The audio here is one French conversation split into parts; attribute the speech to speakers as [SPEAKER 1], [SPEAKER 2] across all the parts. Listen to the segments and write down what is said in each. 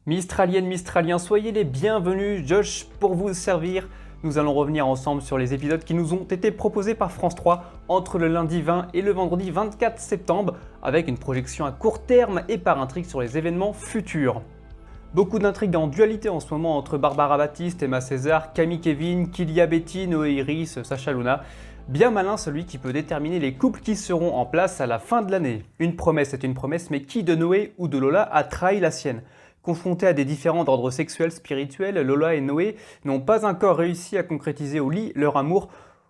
[SPEAKER 1] Mistraliennes, Mistraliens, soyez les bienvenus, Josh pour vous servir. Nous allons revenir ensemble sur les épisodes qui nous ont été proposés par France 3 entre le lundi 20 et le vendredi 24 septembre, avec une projection à court terme et par intrigue sur les événements futurs. Beaucoup d'intrigues en dualité en ce moment entre Barbara Baptiste, Emma César, Camille Kevin, Kilia Betty, Noé Iris, Sacha Luna. Bien malin celui qui peut déterminer les couples qui seront en place à la fin de l'année. Une promesse est une promesse, mais qui de Noé ou de Lola a trahi la sienne ? Confrontés à des différends d'ordre sexuel, spirituel, Lola et Noé n'ont pas encore réussi à concrétiser au lit leur amour.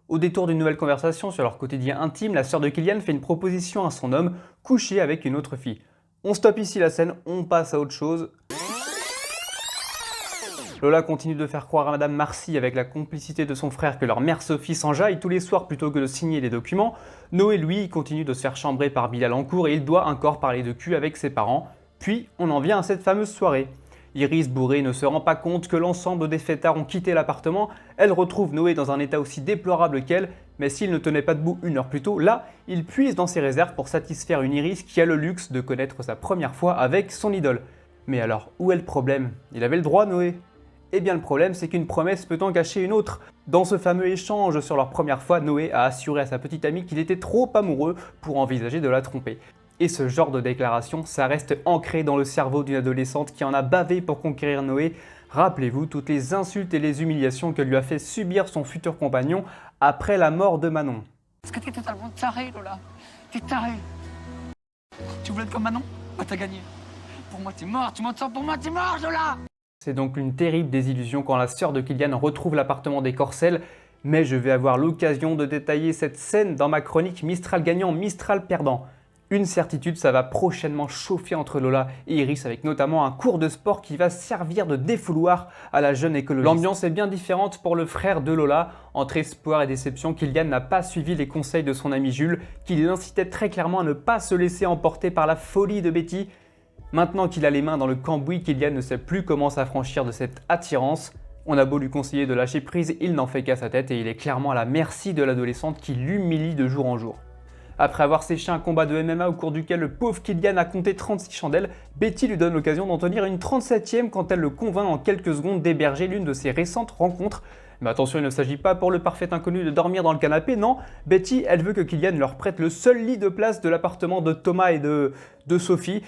[SPEAKER 1] Au détour d'une nouvelle conversation sur leur quotidien intime, la sœur de Kylian fait une proposition à son homme, coucher avec une autre fille. On stoppe ici la scène, on passe à autre chose. Lola continue de faire croire à Madame Marcy avec la complicité de son frère que leur mère Sophie s'enjaille tous les soirs plutôt que de signer les documents. Noé, lui, continue de se faire chambrer par Bilal en cours et il doit encore parler de cul avec ses parents. Puis, on en vient à cette fameuse soirée. Iris, bourrée, ne se rend pas compte que l'ensemble des fêtards ont quitté l'appartement. Elle retrouve Noé dans un état aussi déplorable qu'elle, mais s'il ne tenait pas debout une heure plus tôt, là, il puise dans ses réserves pour satisfaire une Iris qui a le luxe de connaître sa première fois avec son idole. Mais alors, où est le problème? Il avait le droit, Noé? Eh bien le problème, c'est qu'une promesse peut en cacher une autre. Dans ce fameux échange sur leur première fois, Noé a assuré à sa petite amie qu'il était trop amoureux pour envisager de la tromper. Et ce genre de déclaration, ça reste ancré dans le cerveau d'une adolescente qui en a bavé pour conquérir Noé. Rappelez-vous toutes les insultes et les humiliations que lui a fait subir son futur compagnon après la mort de Manon.
[SPEAKER 2] Parce que t'es totalement taré, Lola. T'es taré. Tu voulais être comme Manon? Bah t'as gagné. Pour moi t'es mort, tu m'entends? Pour moi t'es mort, Lola.
[SPEAKER 1] C'est donc une terrible désillusion quand la sœur de Kylian retrouve l'appartement des Corcelles. Mais je vais avoir l'occasion de détailler cette scène dans ma chronique Mistral gagnant, Mistral perdant. Une certitude, ça va prochainement chauffer entre Lola et Iris avec notamment un cours de sport qui va servir de défouloir à la jeune écologiste. L'ambiance est bien différente pour le frère de Lola. Entre espoir et déception, Kylian n'a pas suivi les conseils de son ami Jules, qui l'incitait très clairement à ne pas se laisser emporter par la folie de Betty. Maintenant qu'il a les mains dans le cambouis, Kylian ne sait plus comment s'affranchir de cette attirance. On a beau lui conseiller de lâcher prise, il n'en fait qu'à sa tête et il est clairement à la merci de l'adolescente qui l'humilie de jour en jour. Après avoir séché un combat de MMA au cours duquel le pauvre Kylian a compté 36 chandelles, Betty lui donne l'occasion d'en tenir une 37e quand elle le convainc en quelques secondes d'héberger l'une de ses récentes rencontres. Mais attention, il ne s'agit pas pour le parfait inconnu de dormir dans le canapé, non. Betty, elle veut que Kylian leur prête le seul lit de place de l'appartement de Thomas et de Sophie.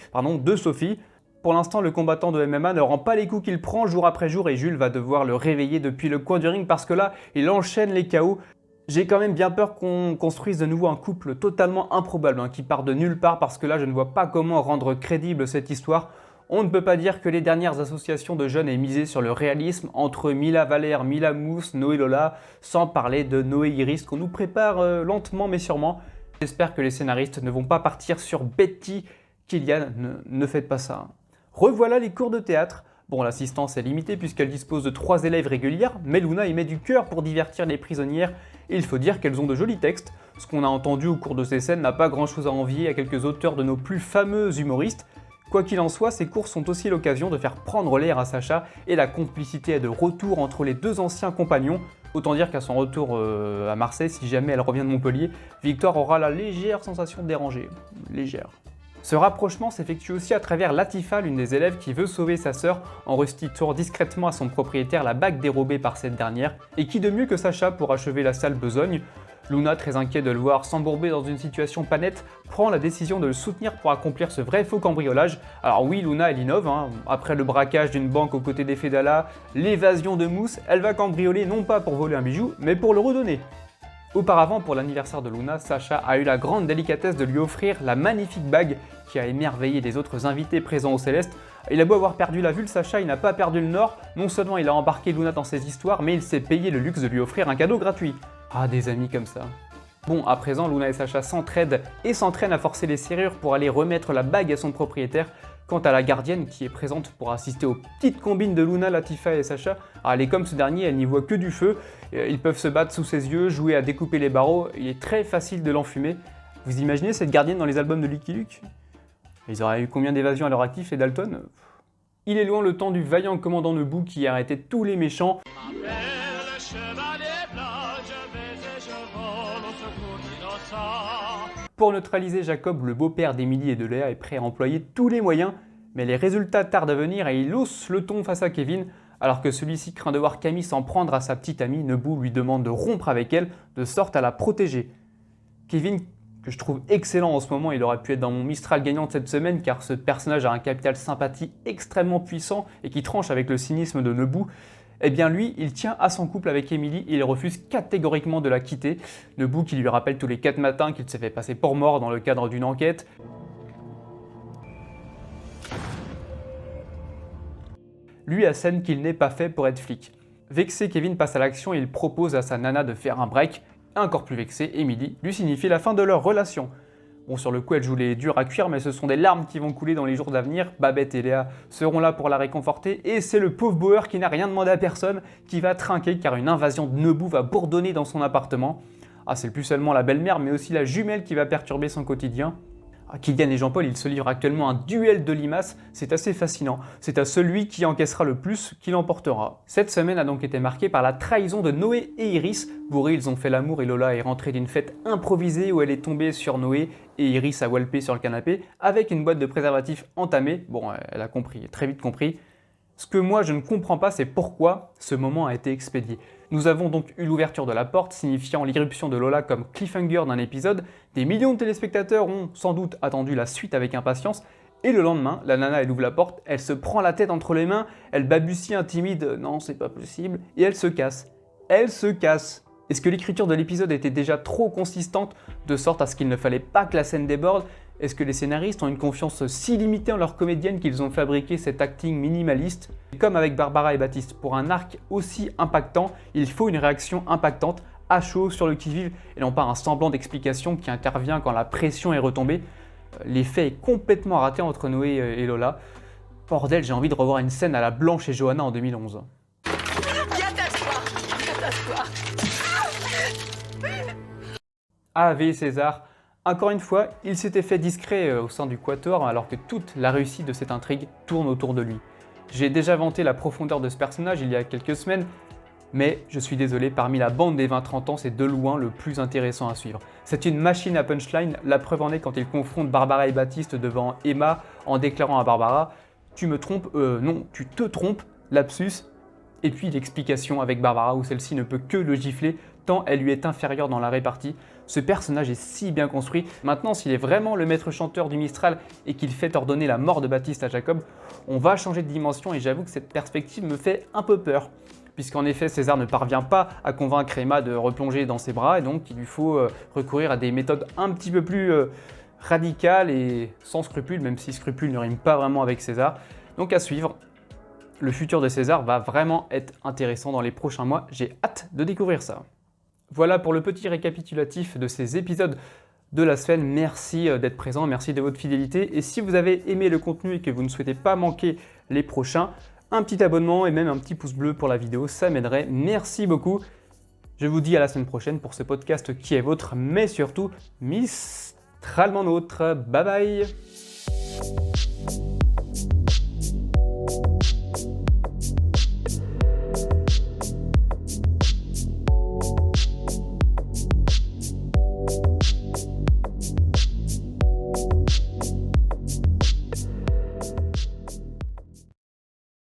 [SPEAKER 1] Pour l'instant, le combattant de MMA ne rend pas les coups qu'il prend jour après jour et Jules va devoir le réveiller depuis le coin du ring parce que là, il enchaîne les KO. J'ai quand même bien peur qu'on construise de nouveau un couple totalement improbable qui part de nulle part parce que là, je ne vois pas comment rendre crédible cette histoire. On ne peut pas dire que les dernières associations de jeunes aient misé sur le réalisme entre Mila Valère, Mila Mousse, Noé Lola, sans parler de Noé Iris qu'on nous prépare lentement mais sûrement. J'espère que les scénaristes ne vont pas partir sur Betty. Kylian, ne faites pas ça. Revoilà les cours de théâtre. Bon, l'assistance est limitée puisqu'elle dispose de 3 élèves régulières, mais Luna y met du cœur pour divertir les prisonnières. Et il faut dire qu'elles ont de jolis textes. Ce qu'on a entendu au cours de ces scènes n'a pas grand chose à envier à quelques auteurs de nos plus fameux humoristes. Quoi qu'il en soit, ces cours sont aussi l'occasion de faire prendre l'air à Sacha et la complicité est de retour entre les deux anciens compagnons. Autant dire qu'à son retour à Marseille, si jamais elle revient de Montpellier, Victoire aura la légère sensation de déranger. Légère. Ce rapprochement s'effectue aussi à travers Latifa, l'une des élèves qui veut sauver sa sœur en restituant discrètement à son propriétaire la bague dérobée par cette dernière. Et qui de mieux que Sacha pour achever la sale besogne? Luna, très inquiet de le voir s'embourber dans une situation pas nette, prend la décision de le soutenir pour accomplir ce vrai faux cambriolage. Alors oui, Luna, elle innove. Après le braquage d'une banque aux côtés des Fedala, l'évasion de Mousse, elle va cambrioler non pas pour voler un bijou, mais pour le redonner. Auparavant, pour l'anniversaire de Luna, Sacha a eu la grande délicatesse de lui offrir la magnifique bague qui a émerveillé les autres invités présents au Céleste. Il a beau avoir perdu la vue, le Sacha, il n'a pas perdu le nord. Non seulement il a embarqué Luna dans ses histoires, mais il s'est payé le luxe de lui offrir un cadeau gratuit. Ah, des amis comme ça. Bon, à présent, Luna et Sacha s'entraident et s'entraînent à forcer les serrures pour aller remettre la bague à son propriétaire. Quant à la gardienne qui est présente pour assister aux petites combines de Luna, Latifa et Sacha, elle est comme ce dernier, elle n'y voit que du feu. Ils peuvent se battre sous ses yeux, jouer à découper les barreaux, il est très facile de l'enfumer. Vous imaginez cette gardienne dans les albums de Lucky Luke? Ils auraient eu combien d'évasions à leur actif, les Dalton? Il est loin le temps du vaillant commandant Noboo qui arrêtait tous les méchants. Pour neutraliser Jacob, le beau-père d'Emily et de Léa est prêt à employer tous les moyens, mais les résultats tardent à venir et il hausse le ton face à Kevin. Alors que celui-ci craint de voir Camille s'en prendre à sa petite amie, Noboo lui demande de rompre avec elle, de sorte à la protéger. Kevin, que je trouve excellent en ce moment, il aurait pu être dans mon Mistral gagnant de cette semaine car ce personnage a un capital sympathie extrêmement puissant et qui tranche avec le cynisme de Noboo. Eh bien lui, il tient à son couple avec Emily et il refuse catégoriquement de la quitter. Noboo qui lui rappelle tous les 4 matins qu'il s'est fait passer pour mort dans le cadre d'une enquête. Lui assène qu'il n'est pas fait pour être flic. Vexé, Kevin passe à l'action et il propose à sa nana de faire un break. Et encore plus vexé, Emily lui signifie la fin de leur relation. Bon, sur le coup, elle joue les durs à cuire, mais ce sont des larmes qui vont couler dans les jours d'avenir. Babette et Léa seront là pour la réconforter, et c'est le pauvre Bauer qui n'a rien demandé à personne qui va trinquer car une invasion de Noboo va bourdonner dans son appartement. Ah, c'est plus seulement la belle-mère, mais aussi la jumelle qui va perturber son quotidien. Kylian et Jean-Paul, ils se livrent actuellement un duel de limaces, c'est assez fascinant. C'est à celui qui encaissera le plus qui l'emportera. Cette semaine a donc été marquée par la trahison de Noé et Iris. Bourrés, ils ont fait l'amour et Lola est rentrée d'une fête improvisée où elle est tombée sur Noé et Iris a walpé sur le canapé avec une boîte de préservatifs entamée. Bon, elle a compris, très vite compris. Ce que moi je ne comprends pas, c'est pourquoi ce moment a été expédié. Nous avons donc eu l'ouverture de la porte, signifiant l'irruption de Lola comme cliffhanger d'un épisode. Des millions de téléspectateurs ont sans doute attendu la suite avec impatience. Et le lendemain, la nana elle ouvre la porte, elle se prend la tête entre les mains, elle balbutie intimide « non c'est pas possible » et elle se casse. Elle se casse. Est-ce que l'écriture de l'épisode était déjà trop consistante de sorte à ce qu'il ne fallait pas que la scène déborde? Est-ce que les scénaristes ont une confiance si limitée en leurs comédiennes qu'ils ont fabriqué cet acting minimaliste? Comme avec Barbara et Baptiste, pour un arc aussi impactant, il faut une réaction impactante, à chaud, sur le qui-vive, et non pas un semblant d'explication qui intervient quand la pression est retombée. L'effet est complètement raté entre Noé et Lola. Bordel, j'ai envie de revoir une scène à la Blanche et Johanna en 2011. Ave César. Encore une fois, il s'était fait discret au sein du Quatuor alors que toute la réussite de cette intrigue tourne autour de lui. J'ai déjà vanté la profondeur de ce personnage il y a quelques semaines, mais je suis désolé, parmi la bande des 20-30 ans, c'est de loin le plus intéressant à suivre. C'est une machine à punchline, la preuve en est quand il confronte Barbara et Baptiste devant Emma en déclarant à Barbara « Tu me trompes, non, tu te trompes, lapsus ». Et puis l'explication avec Barbara où celle-ci ne peut que le gifler tant elle lui est inférieure dans la répartie. Ce personnage est si bien construit. Maintenant, s'il est vraiment le maître chanteur du Mistral et qu'il fait ordonner la mort de Baptiste à Jacob, on va changer de dimension et j'avoue que cette perspective me fait un peu peur. Puisqu'en effet, César ne parvient pas à convaincre Emma de replonger dans ses bras et donc il lui faut recourir à des méthodes un petit peu plus radicales et sans scrupules, même si scrupules ne rime pas vraiment avec César. Donc à suivre. Le futur de César va vraiment être intéressant dans les prochains mois, j'ai hâte de découvrir ça. Voilà pour le petit récapitulatif de ces épisodes de la semaine. Merci d'être présent, merci de votre fidélité. Et si vous avez aimé le contenu et que vous ne souhaitez pas manquer les prochains, un petit abonnement et même un petit pouce bleu pour la vidéo, ça m'aiderait. Merci beaucoup. Je vous dis à la semaine prochaine pour ce podcast qui est vôtre, mais surtout mistralement nôtre. Bye bye.